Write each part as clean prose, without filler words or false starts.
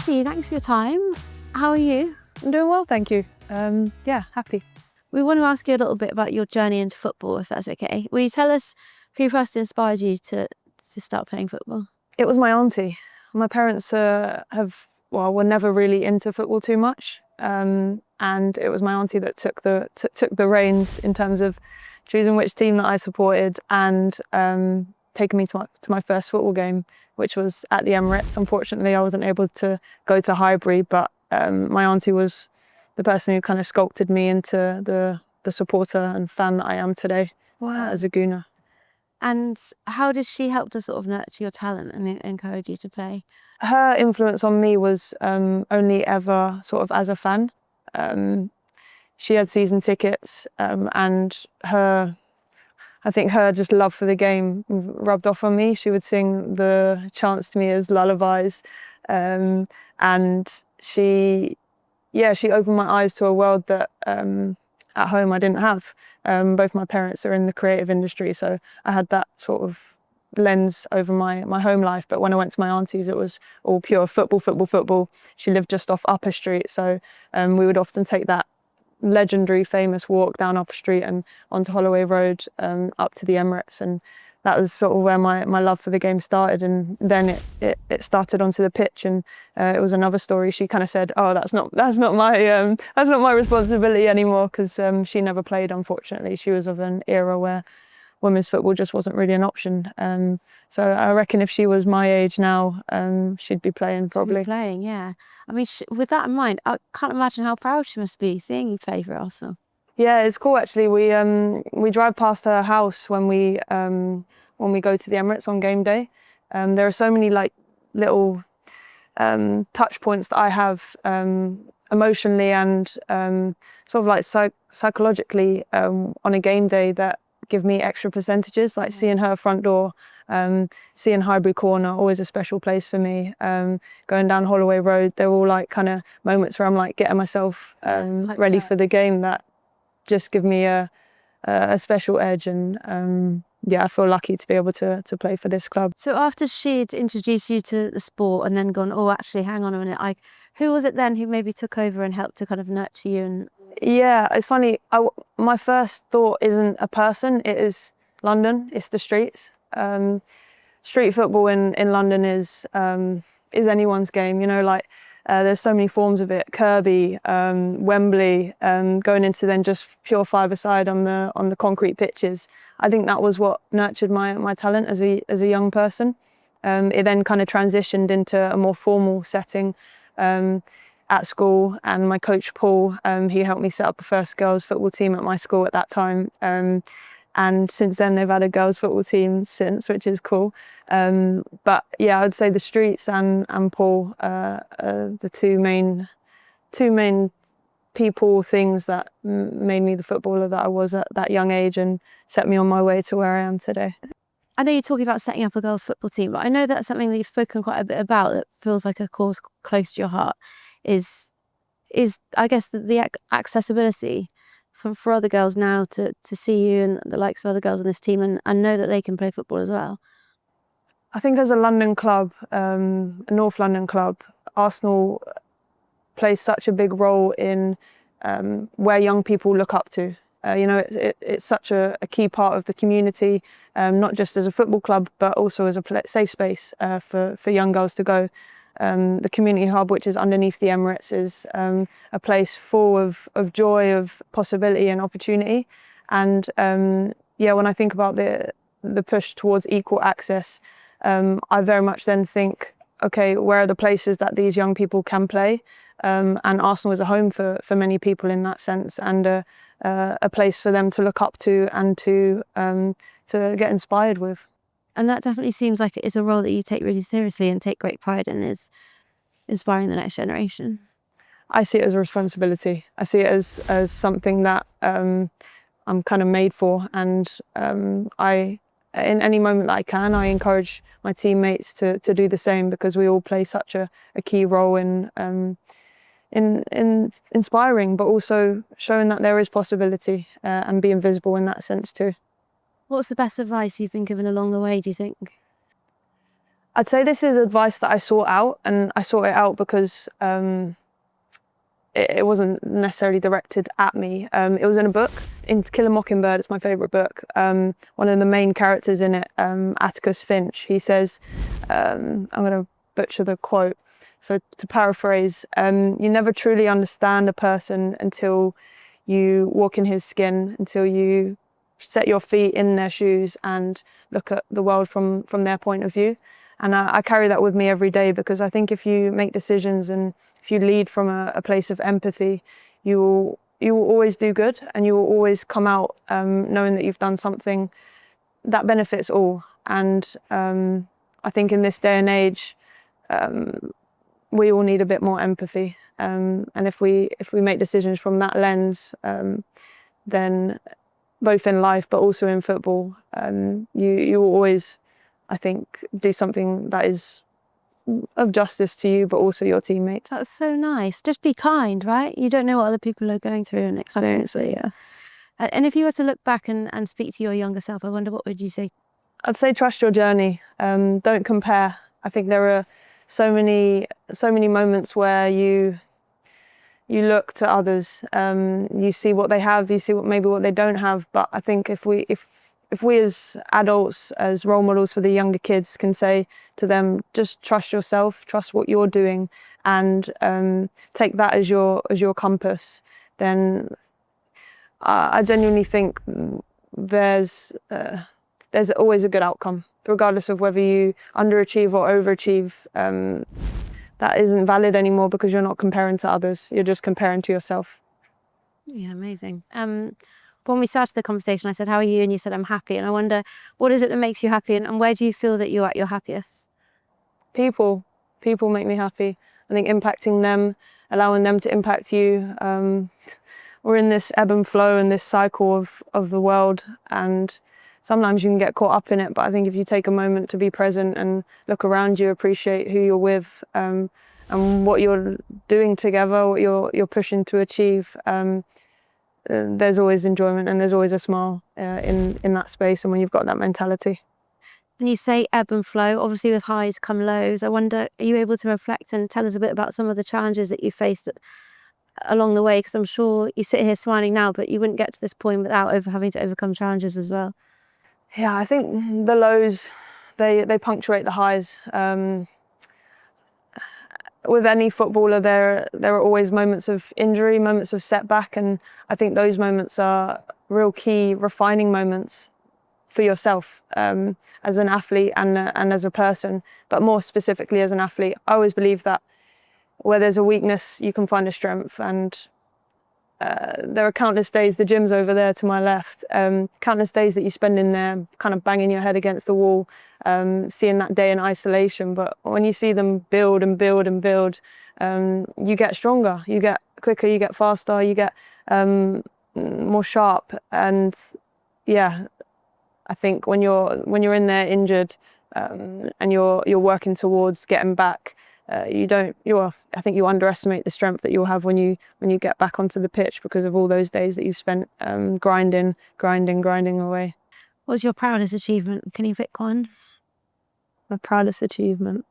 Lucy, thanks for your time. How are you? I'm doing well, thank you. Yeah, happy. We want to ask you a little bit about your journey into football, if that's okay. Will you tell us who first inspired you to start playing football? It was my auntie. My parents were never really into football too much, and it was my auntie that took the reins in terms of choosing which team that I supported and taking me to my first football game, which was at the Emirates. Unfortunately, I wasn't able to go to Highbury, but my auntie was the person who kind of sculpted me into the supporter and fan that I am today. Wow. As a Gooner. And how did she help to sort of nurture your talent and encourage you to play? Her influence on me was only ever sort of as a fan. She had season tickets, and I think her just love for the game rubbed off on me. She would sing the chants to me as lullabies, and she opened my eyes to a world that at home I didn't have. Both my parents are in the creative industry, so I had that sort of lens over my home life. But when I went to my auntie's, it was all pure football. She lived just off Upper Street, so we would often take that legendary, famous walk down Upper Street and onto Holloway Road up to the Emirates, and that was sort of where my love for the game started. And then it started onto the pitch, and it was another story. She kind of said, "Oh, that's not my responsibility anymore," because she never played. Unfortunately, she was of an era where women's football just wasn't really an option. So I reckon if she was my age now, she'd be playing probably. She'd be playing, yeah. I mean, with that in mind, I can't imagine how proud she must be seeing you play for Arsenal. Yeah, it's cool actually. We drive past her house when we go to the Emirates on game day. There are so many like little touch points that I have emotionally and sort of like psychologically on a game day that give me extra percentages, like seeing her front door, seeing Highbury Corner, always a special place for me. Going down Holloway Road, they're all like kind of moments where I'm like getting myself ready for the game that just give me a special edge. And yeah, I feel lucky to be able to play for this club. So after she'd introduced you to the sport and then gone, oh, actually, hang on a minute, who was it then who maybe took over and helped to kind of nurture you? Yeah, it's funny. My first thought isn't a person, it is London, it's the streets. Street football in London is anyone's game, you know, like there's so many forms of it. Kirby, Wembley, going into then just pure five-a-side on the concrete pitches. I think that was what nurtured my talent as a young person. It then kind of transitioned into a more formal setting at school, and my coach Paul, he helped me set up the first girls football team at my school at that time. And since then they've had a girls football team since, which is cool. But yeah, I'd say the streets and Paul are the two main people, things that made me the footballer that I was at that young age and set me on my way to where I am today. I know you're talking about setting up a girls football team, but I know that's something that you've spoken quite a bit about that feels like a cause close to your heart, is I guess the accessibility for other girls now to see you and the likes of other girls on this team and know that they can play football as well. I think as a London club, a North London club, Arsenal plays such a big role in where young people look up to. You know, it's such a key part of the community, not just as a football club, but also as a safe space for young girls to go. The community hub, which is underneath the Emirates, is a place full of joy, of possibility and opportunity. And yeah, when I think about the push towards equal access, I very much then think, okay, where are the places that these young people can play? And Arsenal is a home for many people in that sense, and a place for them to look up to and to get inspired with. And that definitely seems like it is a role that you take really seriously and take great pride in, is inspiring the next generation. I see it as a responsibility. I see it as something that I'm kind of made for, and in any moment that I can, I encourage my teammates to do the same, because we all play such a key role in inspiring, but also showing that there is possibility and being visible in that sense too. What's the best advice you've been given along the way, do you think? I'd say this is advice that I sought out, and I sought it out because it wasn't necessarily directed at me. It was in a book, in To Kill a Mockingbird. It's my favourite book. One of the main characters in it, Atticus Finch, he says, I'm going to butcher the quote, so to paraphrase, you never truly understand a person until you walk in his skin, until you set your feet in their shoes and look at the world from their point of view. And I carry that with me every day, because I think if you make decisions and if you lead from a place of empathy, you will always do good, and you will always come out knowing that you've done something that benefits all. And I think in this day and age, we all need a bit more empathy. And if we make decisions from that lens, then both in life but also in football, you will always, I think, do something that is of justice to you but also your teammates. That's so nice. Just be kind, right? You don't know what other people are going through and experiencing. Yeah. And if you were to look back and speak to your younger self, I wonder, what would you say? I'd say trust your journey. Don't compare. I think there are so many moments where you look to others, you see what they have, you see maybe what they don't have. But I think if we as adults, as role models for the younger kids, can say to them, just trust yourself, trust what you're doing, and take that as your compass, then I genuinely think there's always a good outcome, regardless of whether you underachieve or overachieve. That isn't valid anymore, because you're not comparing to others, you're just comparing to yourself. Yeah, amazing. When we started the conversation, I said, how are you? And you said, I'm happy. And I wonder, what is it that makes you happy, and where do you feel that you're at your happiest? People make me happy. I think impacting them, allowing them to impact you. We're in this ebb and flow and this cycle of the world, and sometimes you can get caught up in it. But I think if you take a moment to be present and look around you, appreciate who you're with, and what you're doing together, what you're pushing to achieve, there's always enjoyment and there's always a smile in that space, and when you've got that mentality. And you say ebb and flow, obviously with highs come lows. I wonder, are you able to reflect and tell us a bit about some of the challenges that you faced along the way? Because I'm sure you sit here smiling now, but you wouldn't get to this point without having to overcome challenges as well. Yeah, I think the lows, they punctuate the highs. With any footballer, there are always moments of injury, moments of setback, and I think those moments are real key refining moments for yourself as an athlete and as a person, but more specifically as an athlete. I always believe that where there's a weakness, you can find a strength, and there are countless days, the gym's over there to my left, countless days that you spend in there kind of banging your head against the wall, seeing that day in isolation. But when you see them build and build and build, you get stronger, you get quicker, you get faster, you get more sharp. And yeah, I think when you're in there injured, and you're working towards getting back, I think you underestimate the strength that you'll have when you get back onto the pitch, because of all those days that you've spent grinding away. What's your proudest achievement? Can you pick one? My proudest achievement.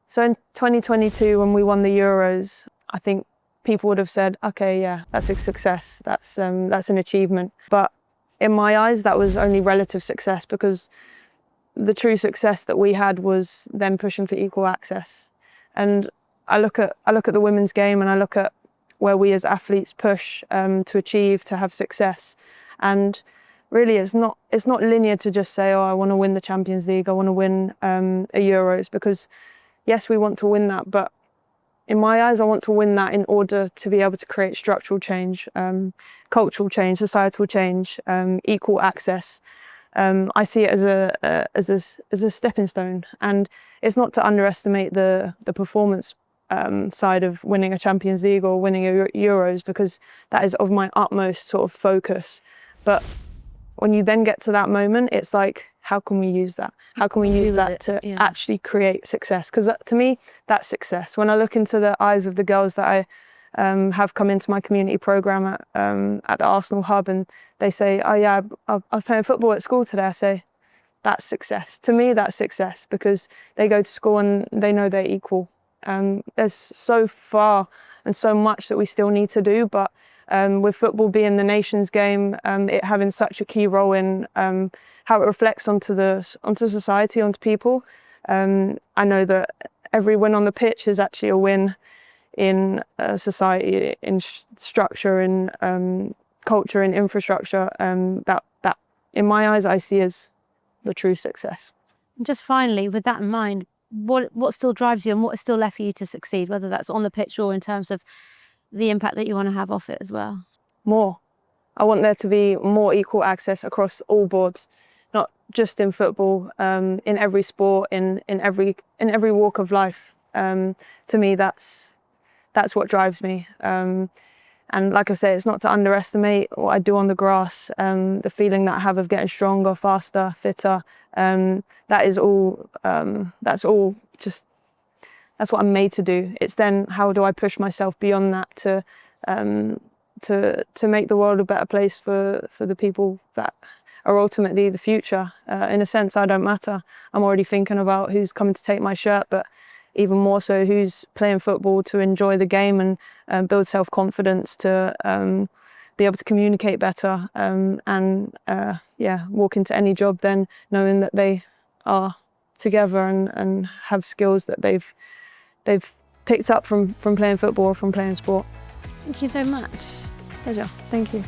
So in 2022, when we won the Euros, I think people would have said, okay, yeah, that's a success, that's an achievement. But in my eyes, that was only relative success, because the true success that we had was then pushing for equal access. And I look at the women's game, and I look at where we as athletes push to achieve, to have success. And really, it's not linear to just say, oh, I want to win the Champions League, I want to win a Euros, because yes, we want to win that, but in my eyes, I want to win that in order to be able to create structural change, cultural change, societal change, equal access. I see it as a stepping stone, and it's not to underestimate the performance side of winning a Champions League or winning a Euros, because that is of my utmost sort of focus. But when you then get to that moment, it's like, how can we use that? How can we use that to actually create success? Because to me, that's success. When I look into the eyes of the girls that I have come into my community programme at the Arsenal Hub, and they say, oh yeah, I was playing football at school today, I say, that's success. To me, that's success, because they go to school and they know they're equal. There's so far and so much that we still need to do, but with football being the nation's game, it having such a key role in how it reflects onto society, onto people, I know that every win on the pitch is actually a win in society, in structure, in culture, in infrastructure, that in my eyes I see as the true success. And just finally, with that in mind, what still drives you and what is still left for you to succeed, whether that's on the pitch or in terms of the impact that you want to have off it as well? More. I want there to be more equal access across all boards, not just in football, in every sport, in every walk of life. To me, that's what drives me. And like I say, it's not to underestimate what I do on the grass, the feeling that I have of getting stronger, faster, fitter. That's all that's what I'm made to do. It's then how do I push myself beyond that to make the world a better place for the people that are ultimately the future. In a sense, I don't matter. I'm already thinking about who's coming to take my shirt, but even more so who's playing football to enjoy the game and build self-confidence, to be able to communicate better, and walk into any job then knowing that they are together and have skills that they've picked up from playing football or from playing sport. Thank you so much. Pleasure. Thank you.